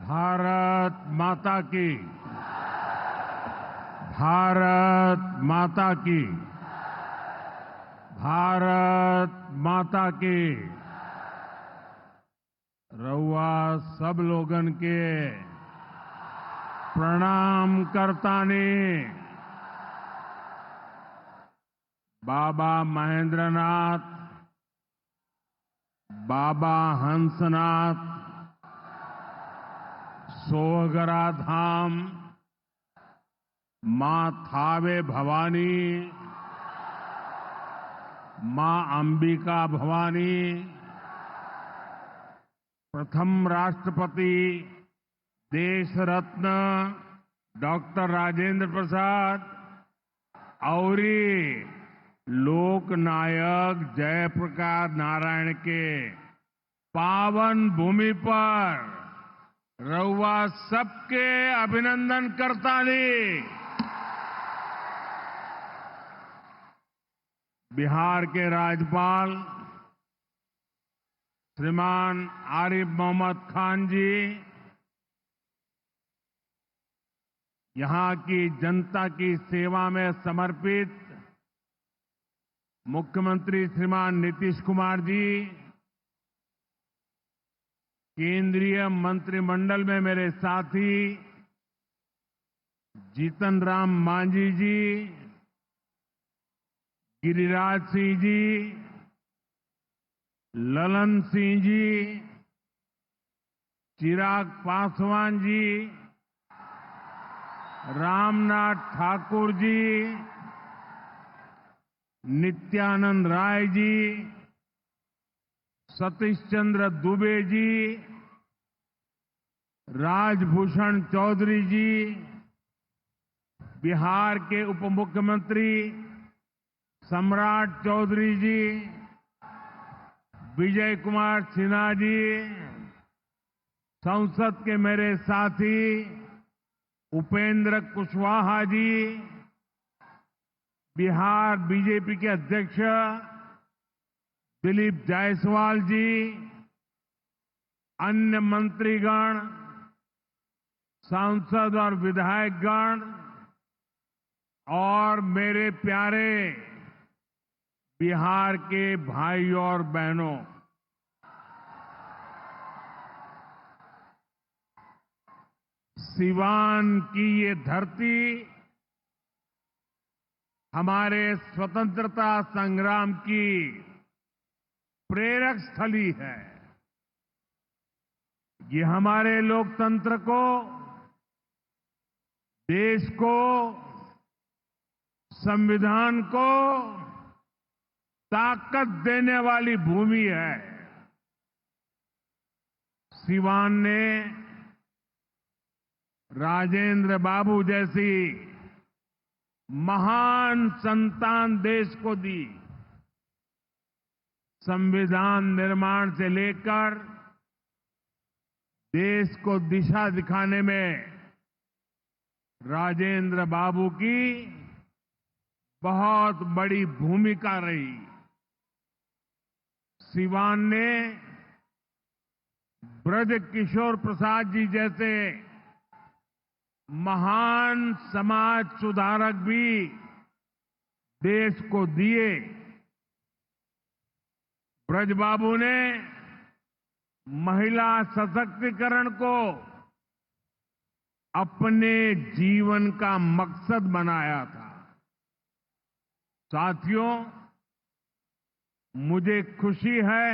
भारत माता की। भारत माता की। भारत माता की। रउआ सब लोगन के प्रणाम करतानी। बाबा महेंद्रनाथ, बाबा हंसनाथ, सोहगरा धाम, मां थावे भवानी, मां अंबिका भवानी, प्रथम राष्ट्रपति देश रत्न डॉक्टर राजेंद्र प्रसाद और लोक नायक जयप्रकाश नारायण के पावन भूमि पर रउआ सबके अभिनंदन करतानी। बिहार के राज्यपाल श्रीमान आरिफ मोहम्मद खान जी, यहां की जनता की सेवा में समर्पित मुख्यमंत्री श्रीमान नीतीश कुमार जी, केंद्रीय मंत्रिमंडल में मेरे साथी जीतन राम मांझी जी, गिरिराज सिंह जी, ललन सिंह जी, चिराग पासवान जी, रामनाथ ठाकुर जी, नित्यानंद राय जी, सतीश चंद्र दुबे जी, राजभूषण चौधरी जी, बिहार के उप मुख्यमंत्री सम्राट चौधरी जी, विजय कुमार सिन्हा जी, संसद के मेरे साथी उपेंद्र कुशवाहा जी, बिहार बीजेपी के अध्यक्ष दिलीप जायसवाल जी, अन्य मंत्रीगण, सांसद और विधायकगण और मेरे प्यारे बिहार के भाइयों और बहनों, सिवान की ये धरती हमारे स्वतंत्रता संग्राम की प्रेरक स्थली है। ये हमारे लोकतंत्र को, देश को, संविधान को ताकत देने वाली भूमि है। सिवान ने राजेंद्र बाबू जैसी महान संतान देश को दी। संविधान निर्माण से लेकर देश को दिशा दिखाने में राजेंद्र बाबू की बहुत बड़ी भूमिका रही। सिवान ने ब्रज किशोर प्रसाद जी जैसे महान समाज सुधारक भी देश को दिए। ब्रजबाबू ने महिला सशक्तिकरण को अपने जीवन का मकसद बनाया था। साथियों, मुझे खुशी है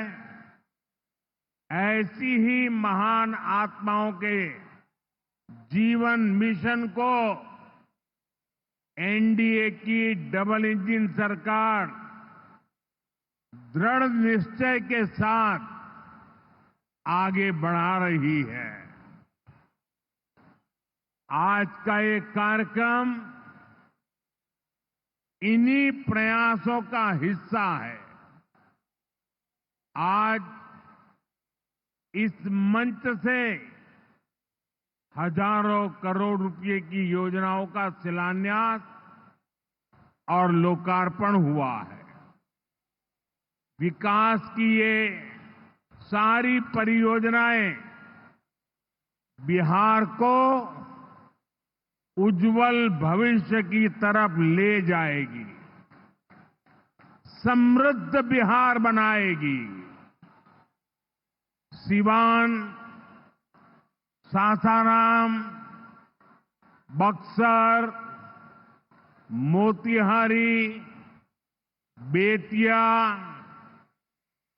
ऐसी ही महान आत्माओं के जीवन मिशन को एनडीए की डबल इंजन सरकार दृढ़ निश्चय के साथ आगे बढ़ा रही है। आज का ये कार्यक्रम इन्हीं प्रयासों का हिस्सा है। आज इस मंच से हजारों करोड़ रुपए की योजनाओं का शिलान्यास और लोकार्पण हुआ है। विकास की ये सारी परियोजनाएं बिहार को उज्जवल भविष्य की तरफ ले जाएगी, समृद्ध बिहार बनाएगी। सिवान, सासाराम, बक्सर, मोतिहारी, बेतिया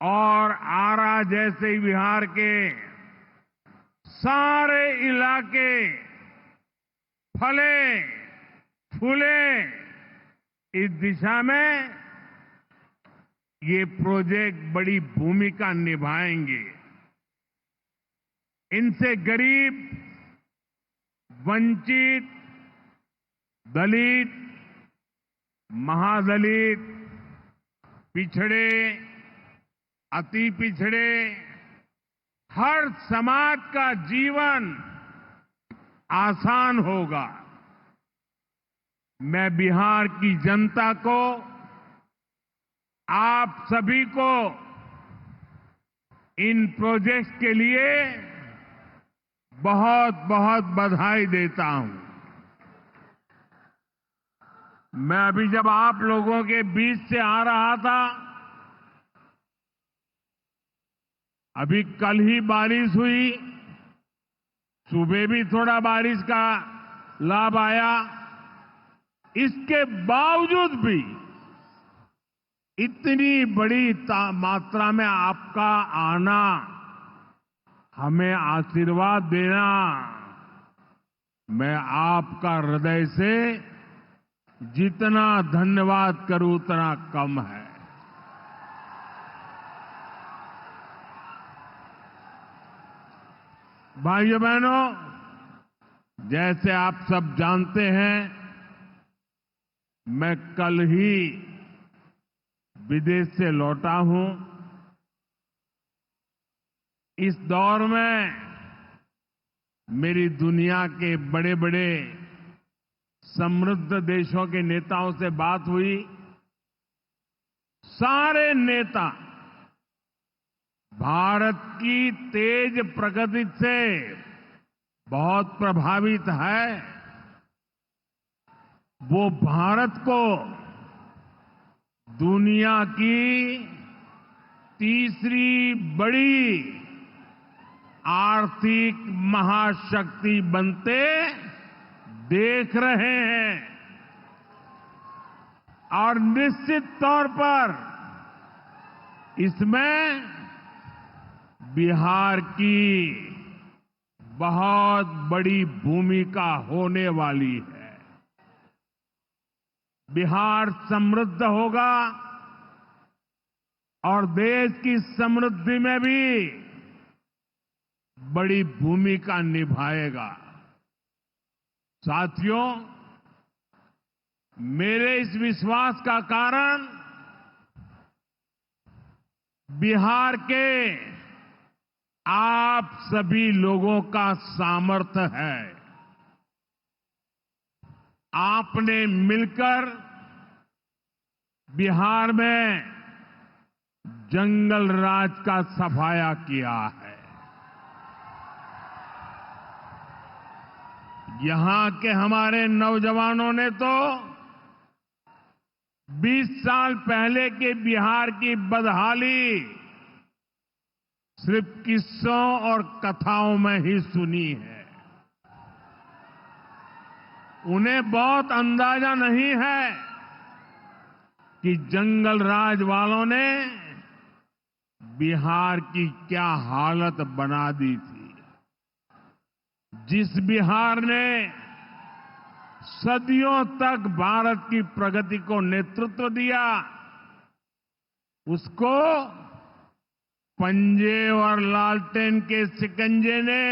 और आरा जैसे बिहार के सारे इलाके फले फूले। इस दिशा में ये प्रोजेक्ट बड़ी भूमिका निभाएंगे। इनसे गरीब, वंचित, दलित, महादलित, पिछड़े, अति पिछड़े, हर समाज का जीवन आसान होगा। मैं बिहार की जनता को, आप सभी को इन प्रोजेक्ट्स के लिए बहुत बहुत बधाई देता हूं। मैं अभी जब आप लोगों के बीच से आ रहा था, अभी कल ही बारिश हुई, सुबह भी थोड़ा बारिश का लाभ आया। इसके बावजूद भी इतनी बड़ी मात्रा में आपका आना, हमें आशीर्वाद देना, मैं आपका हृदय से जितना धन्यवाद करूं उतना कम है। भाइयों बहनों, जैसे आप सब जानते हैं, मैं कल ही विदेश से लौटा हूं। इस दौर में मेरी दुनिया के बड़े बड़े समृद्ध देशों के नेताओं से बात हुई। सारे नेता भारत की तेज प्रगति से बहुत प्रभावित है। वो भारत को दुनिया की तीसरी बड़ी आर्थिक महाशक्ति बनते देख रहे हैं और निश्चित तौर पर इसमें बिहार की बहुत बड़ी भूमिका होने वाली है। बिहार समृद्ध होगा और देश की समृद्धि में भी बड़ी भूमिका निभाएगा। साथियों, मेरे इस विश्वास का कारण बिहार के आप सभी लोगों का सामर्थ्य है। आपने मिलकर बिहार में जंगल राज का सफाया किया है। यहां के हमारे नौजवानों ने तो 20 साल पहले के बिहार की बदहाली सिर्फ किस्सों और कथाओं में ही सुनी है। उन्हें बहुत अंदाजा नहीं है कि जंगल राज वालों ने बिहार की क्या हालत बना दी थी। जिस बिहार ने सदियों तक भारत की प्रगति को नेतृत्व दिया, उसको पंजे और लालटेन के शिकंजे ने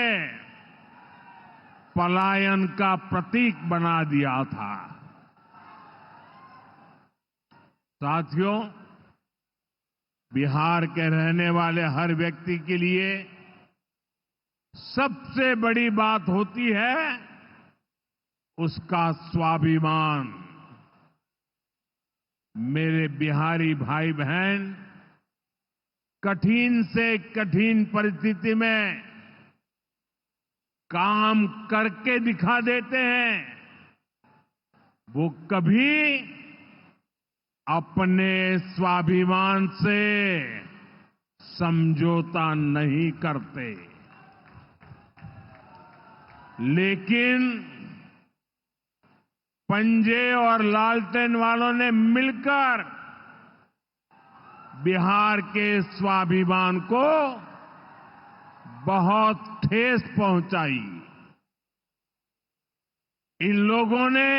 पलायन का प्रतीक बना दिया था। साथियों, बिहार के रहने वाले हर व्यक्ति के लिए सबसे बड़ी बात होती है उसका स्वाभिमान। मेरे बिहारी भाई बहन कठिन से कठिन परिस्थिति में काम करके दिखा देते हैं, वो कभी अपने स्वाभिमान से समझौता नहीं करते। लेकिन पंजे और लालटेन वालों ने मिलकर बिहार के स्वाभिमान को बहुत ठेस पहुंचाई। इन लोगों ने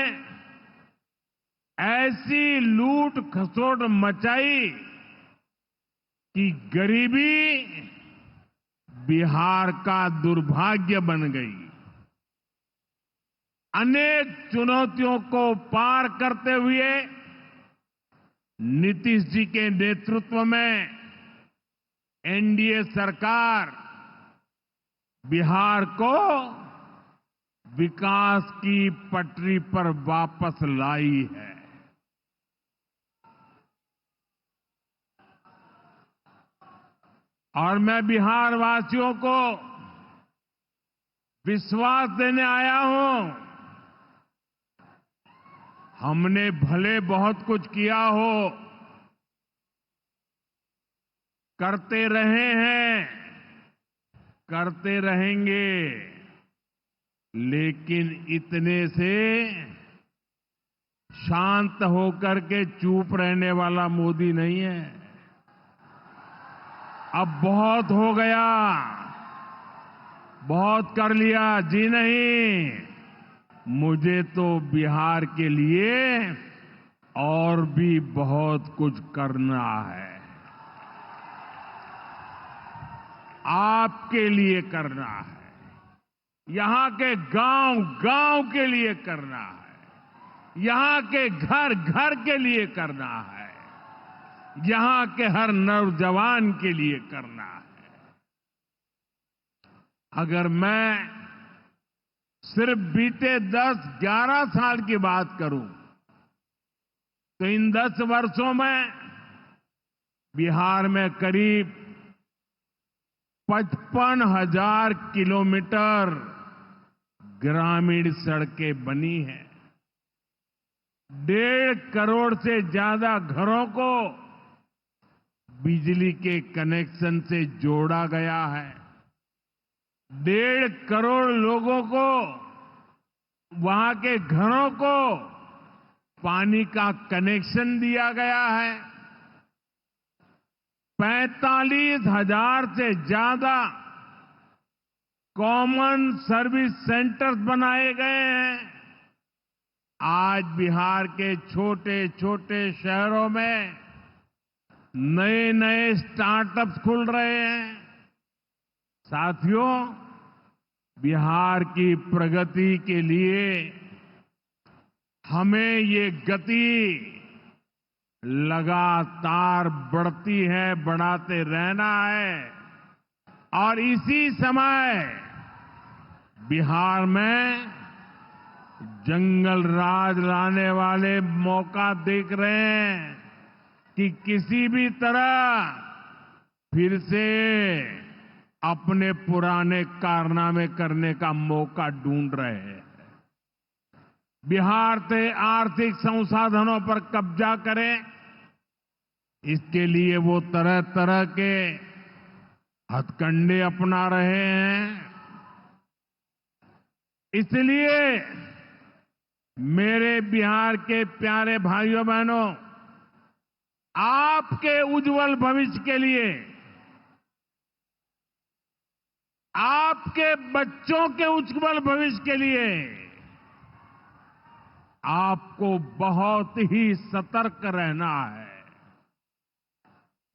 ऐसी लूट खसोट मचाई कि गरीबी बिहार का दुर्भाग्य बन गई। अनेक चुनौतियों को पार करते हुए नीतीश जी के नेतृत्व में एनडीए सरकार बिहार को विकास की पटरी पर वापस लाई है। और मैं बिहार वासियों को विश्वास देने आया हूं, हमने भले बहुत कुछ किया हो, करते रहे हैं, करते रहेंगे, लेकिन इतने से शांत होकर के चुप रहने वाला मोदी नहीं है। अब बहुत हो गया, बहुत कर लिया जी नहीं, मुझे तो बिहार के लिए और भी बहुत कुछ करना है, आपके लिए करना है, यहां के गांव गांव के लिए करना है, यहां के घर घर के लिए करना है, यहां के हर नौजवान के लिए करना है। अगर मैं सिर्फ बीते 10-11 साल की बात करूं तो इन 10 वर्षों में बिहार में करीब 55,000 किलोमीटर ग्रामीण सड़कें बनी हैं। 1.5 करोड़ से ज्यादा घरों को बिजली के कनेक्शन से जोड़ा गया है। 1.5 करोड़ लोगों को, वहां के घरों को पानी का कनेक्शन दिया गया है। 45,000 से ज्यादा कॉमन सर्विस सेंटर्स बनाए गए हैं। आज बिहार के छोटे छोटे शहरों में नए नए स्टार्टअप्स खुल रहे हैं। साथियों, बिहार की प्रगति के लिए हमें ये गति लगातार बढ़ती है, बढ़ाते रहना है। और इसी समय बिहार में जंगल राज लाने वाले मौका देख रहे हैं कि किसी भी तरह फिर से अपने पुराने कारनामे करने का मौका ढूंढ रहे हैं। बिहार से आर्थिक संसाधनों पर कब्जा करें, इसके लिए वो तरह तरह के हथकंडे अपना रहे हैं। इसलिए मेरे बिहार के प्यारे भाइयों बहनों, आपके उज्जवल भविष्य के लिए, आपके बच्चों के उज्जवल भविष्य के लिए आपको बहुत ही सतर्क रहना है।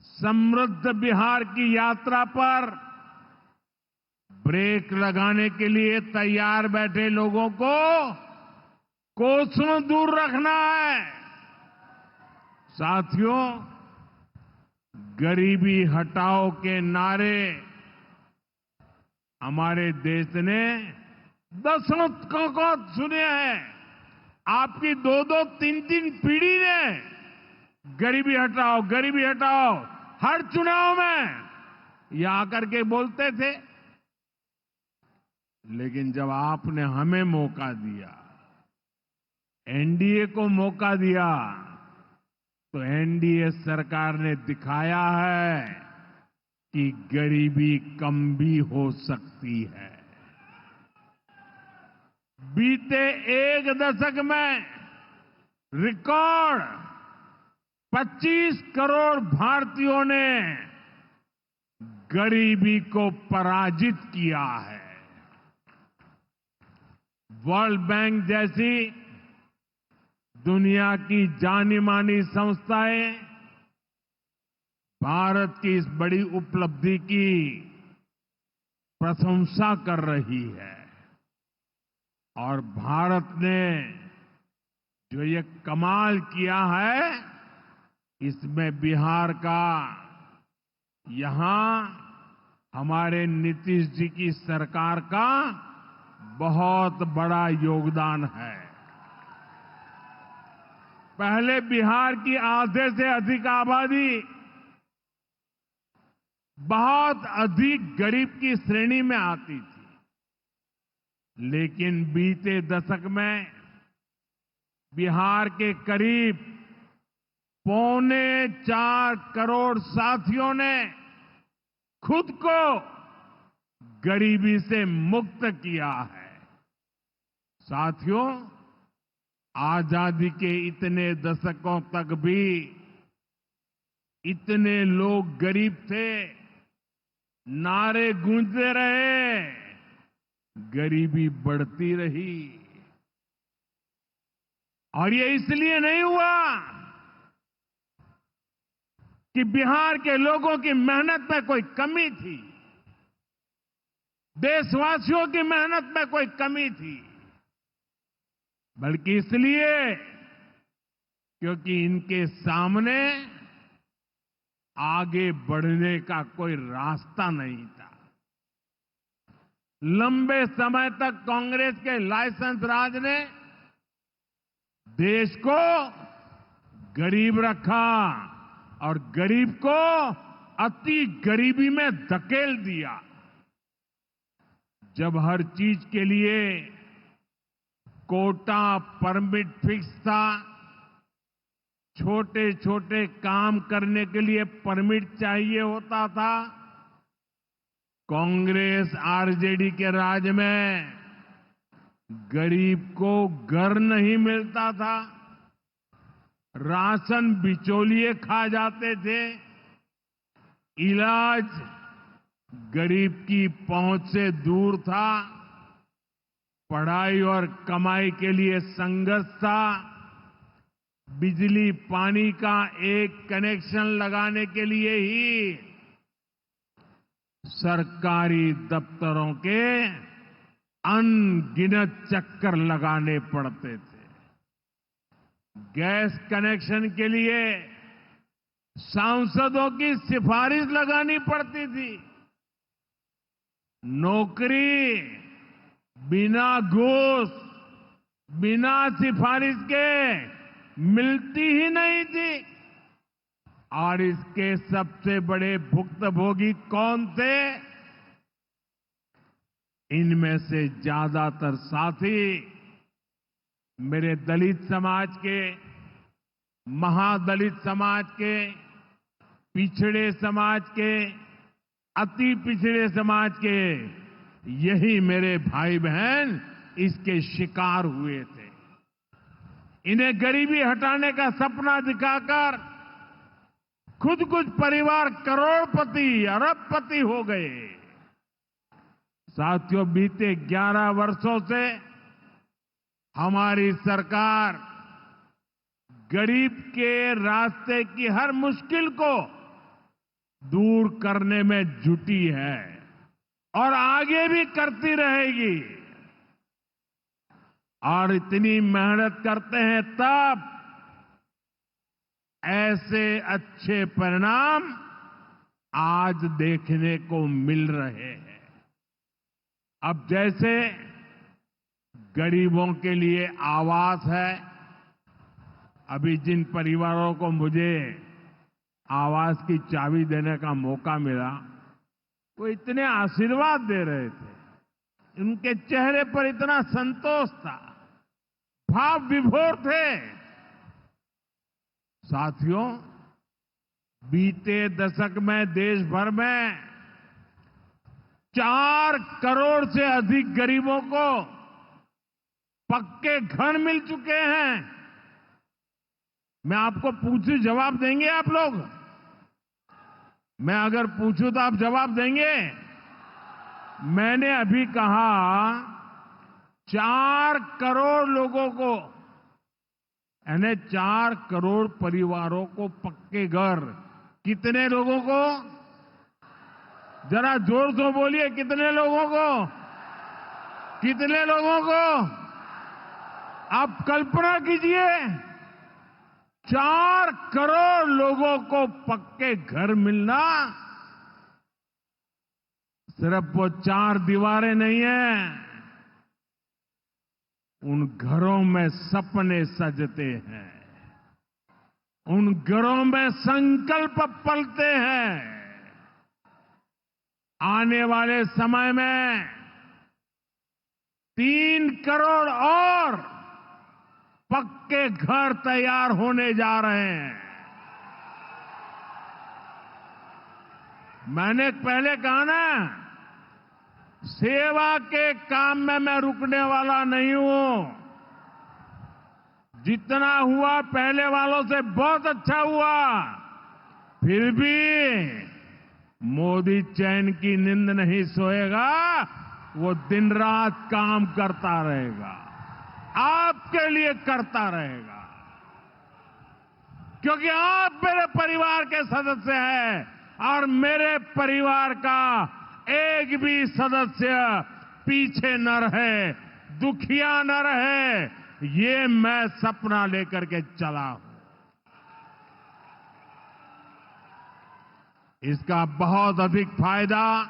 समृद्ध बिहार की यात्रा पर ब्रेक लगाने के लिए तैयार बैठे लोगों को कोसों दूर रखना है। साथियों, गरीबी हटाओ के नारे हमारे देश ने दशकों को सुने हैं। आपकी 2-2, 3-3 पीढ़ी ने गरीबी हटाओ, गरीबी हटाओ, हर चुनाव में ये आकर के बोलते थे। लेकिन जब आपने हमें मौका दिया, एनडीए को मौका दिया, तो एनडीए सरकार ने दिखाया है कि गरीबी कम भी हो सकती है। बीते एक दशक में रिकॉर्ड 25 करोड़ भारतीयों ने गरीबी को पराजित किया है। वर्ल्ड बैंक जैसी दुनिया की जानी मानी संस्थाएं भारत की इस बड़ी उपलब्धि की प्रशंसा कर रही है और भारत ने जो ये कमाल किया है, इसमें बिहार का यहां हमारे नीतीश जी की सरकार का बहुत बड़ा योगदान है। पहले बिहार की आधे से अधिक आबादी बहुत अधिक गरीब की श्रेणी में आती थी, लेकिन बीते दशक में बिहार के करीब 4.25 करोड़ साथियों ने खुद को गरीबी से मुक्त किया है। साथियों, आजादी के इतने दशकों तक भी इतने लोग गरीब थे, नारे गूंजते रहे, गरीबी बढ़ती रही। और ये इसलिए नहीं हुआ कि बिहार के लोगों की मेहनत में कोई कमी थी, देशवासियों की मेहनत में कोई कमी थी, बल्कि इसलिए क्योंकि इनके सामने आगे बढ़ने का कोई रास्ता नहीं था। लंबे समय तक कांग्रेस के लाइसेंस राज ने देश को गरीब रखा और गरीब को अति गरीबी में धकेल दिया। जब हर चीज के लिए कोटा परमिट फिक्स था, छोटे छोटे काम करने के लिए परमिट चाहिए होता था, कांग्रेस आरजेडी के राज में गरीब को घर नहीं मिलता था, राशन बिचौलिए खा जाते थे, इलाज गरीब की पहुंच से दूर था, पढ़ाई और कमाई के लिए संघर्ष था, बिजली पानी का एक कनेक्शन लगाने के लिए ही सरकारी दफ्तरों के अनगिनत चक्कर लगाने पड़ते थे। गैस कनेक्शन के लिए सांसदों की सिफारिश लगानी पड़ती थी। नौकरी बिना घूस, बिना सिफारिश के मिलती ही नहीं थी। और इसके सबसे बड़े भुक्तभोगी कौन थे? इनमें से ज्यादातर साथी मेरे दलित समाज के, महादलित समाज के, पिछड़े समाज के, अति पिछड़े समाज के, यही मेरे भाई बहन इसके शिकार हुए थे। इन्हें गरीबी हटाने का सपना दिखाकर खुद कुछ परिवार करोड़पति, अरबपति हो गए। साथियों, बीते 11 वर्षों से हमारी सरकार गरीब के रास्ते की हर मुश्किल को दूर करने में जुटी है और आगे भी करती रहेगी। और इतनी मेहनत करते हैं तब ऐसे अच्छे परिणाम आज देखने को मिल रहे हैं। अब जैसे गरीबों के लिए आवास है, अभी जिन परिवारों को मुझे आवास की चाबी देने का मौका मिला, वो इतने आशीर्वाद दे रहे थे। उनके चेहरे पर इतना संतोष था, भाव विभोर थे। साथियों, बीते दशक में देश भर में 4 करोड़ से अधिक गरीबों को पक्के घर मिल चुके हैं। मैं आपको पूछूं, जवाब देंगे आप लोग? मैं अगर पूछूं तो आप जवाब देंगे? मैंने अभी कहा 4 करोड़ लोगों को, यानी 4 करोड़ परिवारों को पक्के घर। कितने लोगों को? जरा जोर से बोलिए, कितने लोगों को? कितने लोगों को? आप कल्पना कीजिए, 4 करोड़ लोगों को पक्के घर मिलना। सिर्फ वो 4 दीवारें नहीं है, उन घरों में सपने सजते हैं, उन घरों में संकल्प पलते हैं। आने वाले समय में 3 करोड़ और पक्के घर तैयार होने जा रहे हैं। मैंने पहले कहा ना, सेवा के काम में मैं रुकने वाला नहीं हूं। जितना हुआ पहले वालों से बहुत अच्छा हुआ, फिर भी मोदी चैन की नींद नहीं सोएगा, वो दिन रात काम करता रहेगा, आपके लिए करता रहेगा। क्योंकि आप मेरे परिवार के सदस्य हैं और मेरे परिवार का एक भी सदस्य पीछे न रहे, दुखिया न रहे, ये मैं सपना लेकर के चला हूं। इसका बहुत अधिक फायदा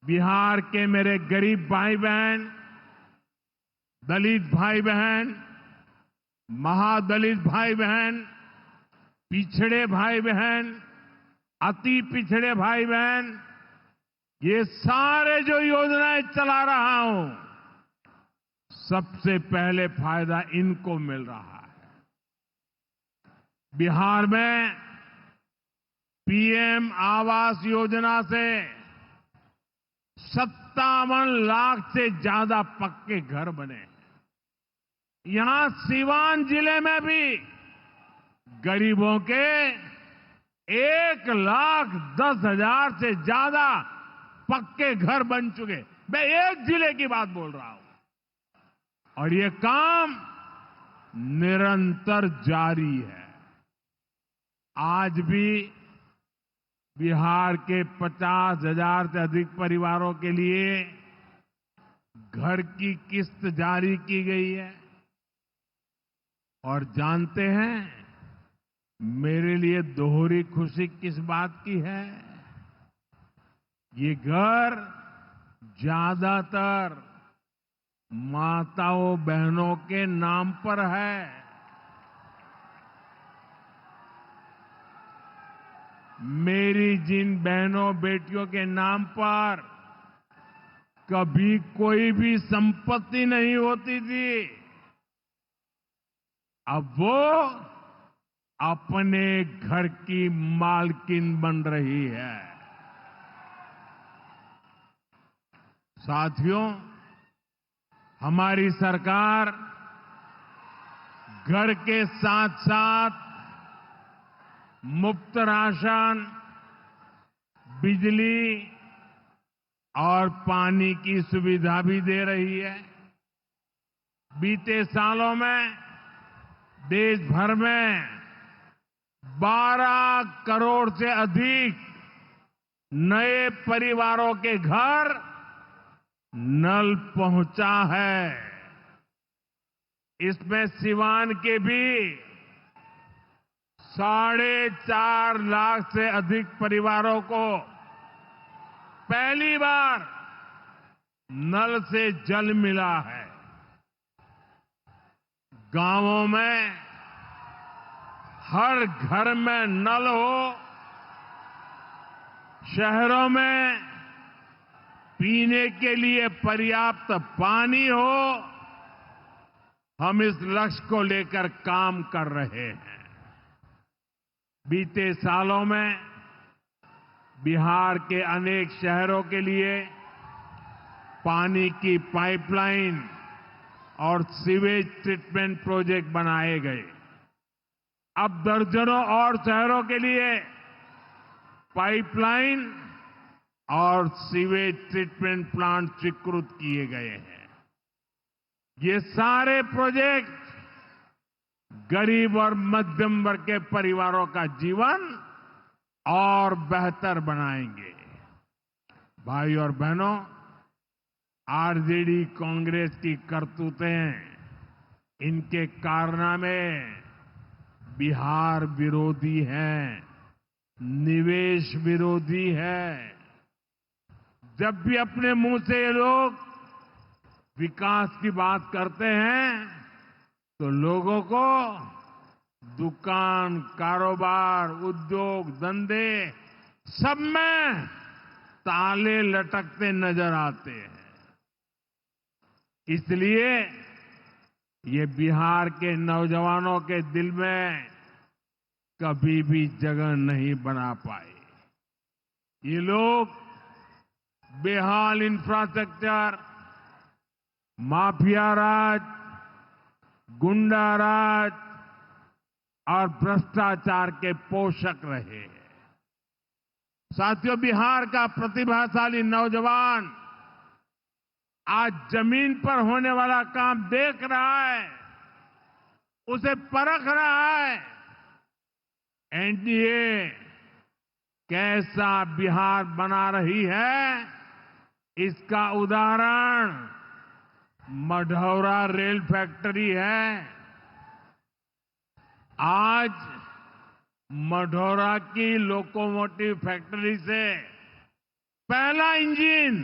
बिहार के मेरे गरीब भाई बहन, दलित भाई बहन, महादलित भाई बहन, पिछड़े भाई बहन, अति पिछड़े भाई बहन, ये सारे जो योजनाएं चला रहा हूं, सबसे पहले फायदा इनको मिल रहा है। बिहार में पीएम आवास योजना से 57 लाख से ज्यादा पक्के घर बने हैं। यहां सीवान जिले में भी गरीबों के 1,10,000 से ज्यादा पक्के घर बन चुके। मैं एक जिले की बात बोल रहा हूं और ये काम निरंतर जारी है। आज भी बिहार के 50,000 से अधिक परिवारों के लिए घर की किस्त जारी की गई है। और जानते हैं मेरे लिए दोहरी खुशी किस बात की है? ये घर ज्यादातर माताओं बहनों के नाम पर है। मेरी जिन बहनों बेटियों के नाम पर कभी कोई भी संपत्ति नहीं होती थी, अब वो अपने घर की मालकिन बन रही है। साथियों, हमारी सरकार घर के साथ साथ मुफ्त राशन, बिजली और पानी की सुविधा भी दे रही है। बीते सालों में देश भर में 12 करोड़ से अधिक नए परिवारों के घर नल पहुंचा है। इसमें सिवान के भी 4.5 लाख से अधिक परिवारों को पहली बार नल से जल मिला है। गांवों में हर घर में नल हो, शहरों में पीने के लिए पर्याप्त पानी हो, हम इस लक्ष्य को लेकर काम कर रहे हैं। बीते सालों में बिहार के अनेक शहरों के लिए पानी की पाइपलाइन और सीवेज ट्रीटमेंट प्रोजेक्ट बनाए गए। अब दर्जनों और शहरों के लिए पाइपलाइन और सीवेज ट्रीटमेंट प्लांट स्वीकृत किए गए हैं। ये सारे प्रोजेक्ट गरीब और मध्यम वर्ग के परिवारों का जीवन और बेहतर बनाएंगे। भाई और बहनों, आरजेडी कांग्रेस की करतूतें, इनके कारनामे बिहार विरोधी हैं, निवेश विरोधी है। जब भी अपने मुंह से ये लोग विकास की बात करते हैं तो लोगों को दुकान, कारोबार, उद्योग, धंधे सब में ताले लटकते नजर आते हैं। इसलिए ये बिहार के नौजवानों के दिल में कभी भी जगह नहीं बना पाए। ये लोग बेहाल इंफ्रास्ट्रक्चर, माफिया राज, गुंडा राज और भ्रष्टाचार के पोषक रहे हैं। साथियों, बिहार का प्रतिभाशाली नौजवान आज जमीन पर होने वाला काम देख रहा है, उसे परख रहा है। एनडीए कैसा बिहार बना रही है, इसका उदाहरण मढ़ौरा रेल फैक्ट्री है। आज मढ़ौरा की लोकोमोटिव फैक्ट्री से पहला इंजन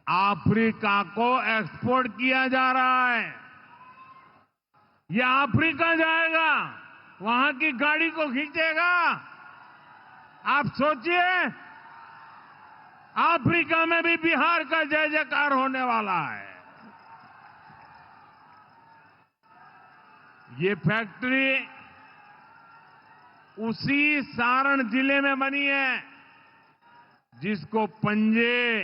अफ्रीका को एक्सपोर्ट किया जा रहा है। यह अफ्रीका जाएगा, वहां की गाड़ी को खींचेगा। आप सोचिए, अफ्रीका में भी बिहार का जय जयकार होने वाला है। ये फैक्ट्री उसी सारण जिले में बनी है जिसको पंजे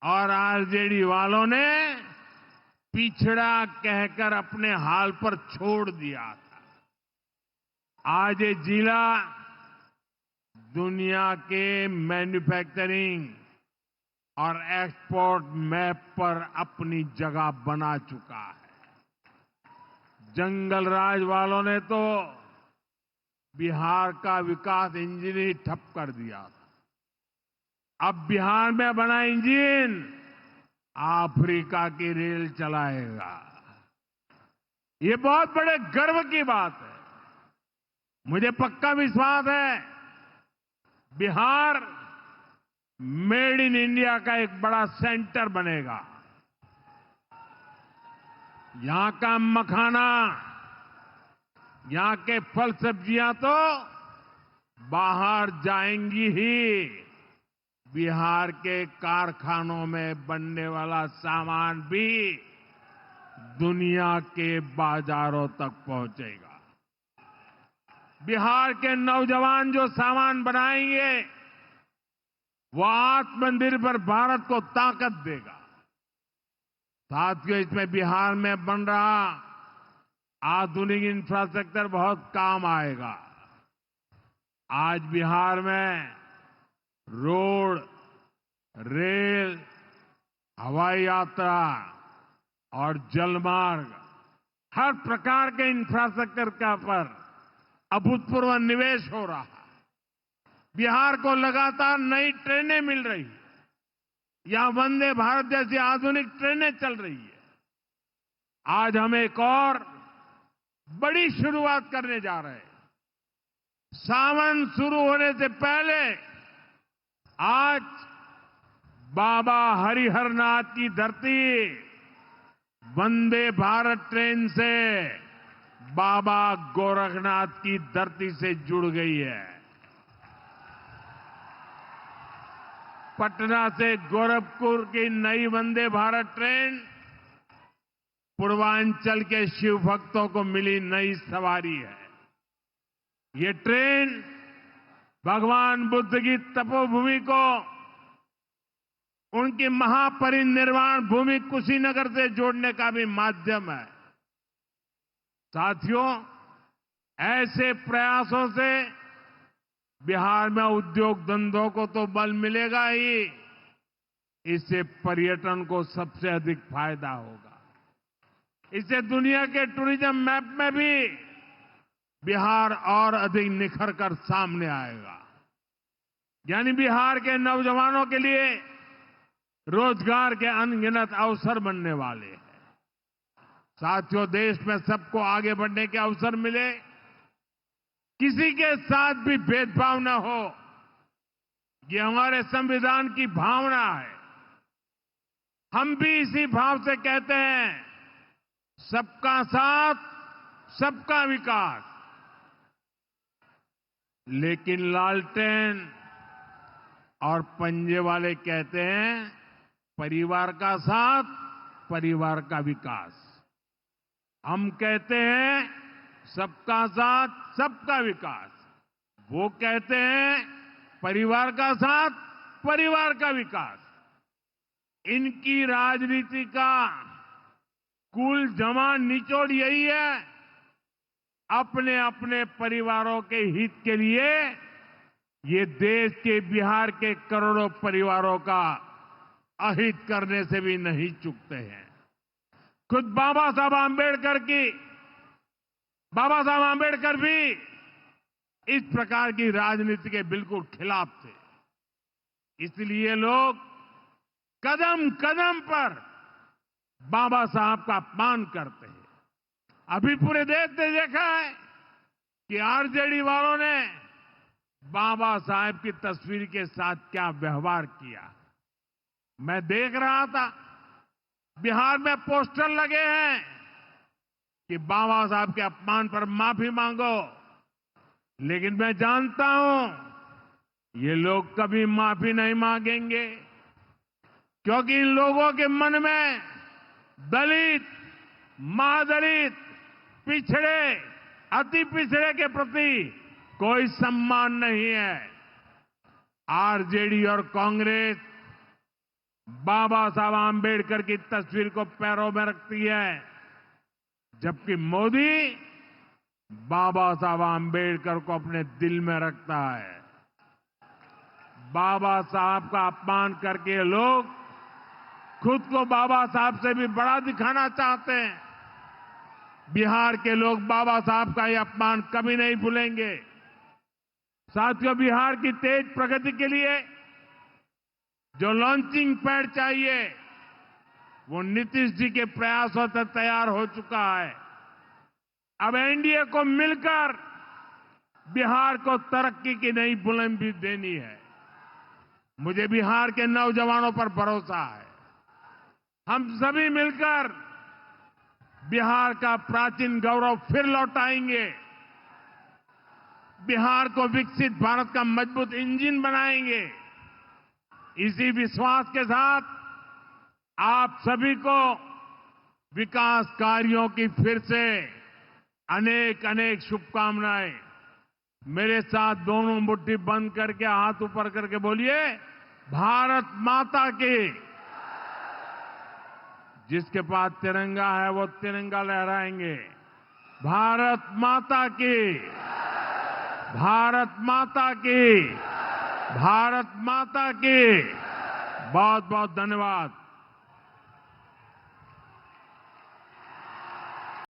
और आरजेडी वालों ने पिछड़ा कहकर अपने हाल पर छोड़ दिया था। आज ये जिला दुनिया के मैन्युफैक्चरिंग और एक्सपोर्ट मैप पर अपनी जगह बना चुका है। जंगल राज वालों ने तो बिहार का विकास इंजन ही ठप कर दिया था। अब बिहार में बना इंजन अफ्रीका की रेल चलाएगा। ये बहुत बड़े गर्व की बात है। मुझे पक्का विश्वास है बिहार मेड इन इंडिया का एक बड़ा सेंटर बनेगा। यहां का मखाना, यहां के फल सब्जियां तो बाहर जाएंगी ही। बिहार के कारखानों में बनने वाला सामान भी दुनिया के बाजारों तक पहुंचेगा। बिहार के नौजवान जो सामान बनाएंगे वो आत्मनिर्भर भारत को ताकत देगा। साथियों, इसमें बिहार में बन रहा आधुनिक इंफ्रास्ट्रक्चर बहुत काम आएगा। आज बिहार में रोड, रेल, हवाई यात्रा और जलमार्ग, हर प्रकार के इंफ्रास्ट्रक्चर का पर अभूतपूर्व निवेश हो रहा है। बिहार को लगातार नई ट्रेनें मिल रही है। यहां वंदे भारत जैसी आधुनिक ट्रेनें चल रही है। आज हम एक और बड़ी शुरुआत करने जा रहे हैं। सावन शुरू होने से पहले आज बाबा हरिहरनाथ की धरती वंदे भारत ट्रेन से बाबा गोरखनाथ की धरती से जुड़ गई है। पटना से गोरखपुर की नई वंदे भारत ट्रेन पूर्वांचल के शिव भक्तों को मिली नई सवारी है। ये ट्रेन भगवान बुद्ध की तपोभूमि को उनकी महापरिनिर्वाण भूमि कुशीनगर से जोड़ने का भी माध्यम है। साथियों, ऐसे प्रयासों से बिहार में उद्योग धंधों को तो बल मिलेगा ही, इससे पर्यटन को सबसे अधिक फायदा होगा। इससे दुनिया के टूरिज्म मैप में भी बिहार और अधिक निखर कर सामने आएगा। यानी बिहार के नौजवानों के लिए रोजगार के अनगिनत अवसर बनने वाले हैं। साथियों, देश में सबको आगे बढ़ने के अवसर मिले, किसी के साथ भी भेदभाव न हो, ये हमारे संविधान की भावना है। हम भी इसी भाव से कहते हैं, सबका साथ, सबका विकास। लेकिन लालटेन और पंजे वाले कहते हैं, परिवार का साथ, परिवार का विकास। हम कहते हैं सबका साथ, सबका विकास। वो कहते हैं परिवार का साथ, परिवार का विकास। इनकी राजनीति का कुल जमा निचोड़ यही है, अपने अपने परिवारों के हित के लिए ये देश के बिहार के करोड़ों परिवारों का अहित करने से भी नहीं चूकते हैं। खुद बाबा साहब आंबेडकर भी इस प्रकार की राजनीति के बिल्कुल खिलाफ थे। इसलिए लोग कदम कदम पर बाबा साहब का अपमान करते हैं। अभी पूरे देश ने देखा है कि आरजेडी वालों ने बाबा साहब की तस्वीर के साथ क्या व्यवहार किया। मैं देख रहा था, बिहार में पोस्टर लगे हैं कि बाबा साहब के अपमान पर माफी मांगो। लेकिन मैं जानता हूं ये लोग कभी माफी नहीं मांगेंगे, क्योंकि इन लोगों के मन में दलित, महादलित, पिछड़े, अति पिछड़े के प्रति कोई सम्मान नहीं है। आरजेडी और कांग्रेस बाबा साहब आंबेडकर की तस्वीर को पैरों में रखती है, जबकि मोदी बाबा साहब आंबेडकर को अपने दिल में रखता है। बाबा साहब का अपमान करके लोग खुद को बाबा साहब से भी बड़ा दिखाना चाहते हैं। बिहार के लोग बाबा साहब का यह अपमान कभी नहीं भूलेंगे। साथियों, बिहार की तेज प्रगति के लिए जो लॉन्चिंग पैड चाहिए, वो नीतीश जी के प्रयासों से तैयार हो चुका है। अब एनडीए को मिलकर बिहार को तरक्की की नई बुलंदी देनी है। मुझे बिहार के नौजवानों पर भरोसा है। हम सभी मिलकर बिहार का प्राचीन गौरव फिर लौटाएंगे। बिहार को विकसित भारत का मजबूत इंजन बनाएंगे। इसी विश्वास के साथ आप सभी को विकास कार्यों की फिर से अनेक अनेक शुभकामनाएं। मेरे साथ दोनों मुट्ठी बंद करके हाथ ऊपर करके बोलिए, भारत माता की। जिसके पास तिरंगा है वो तिरंगा लहराएंगे। भारत माता की, भारत माता की, भारत माता की। बहुत बहुत धन्यवाद।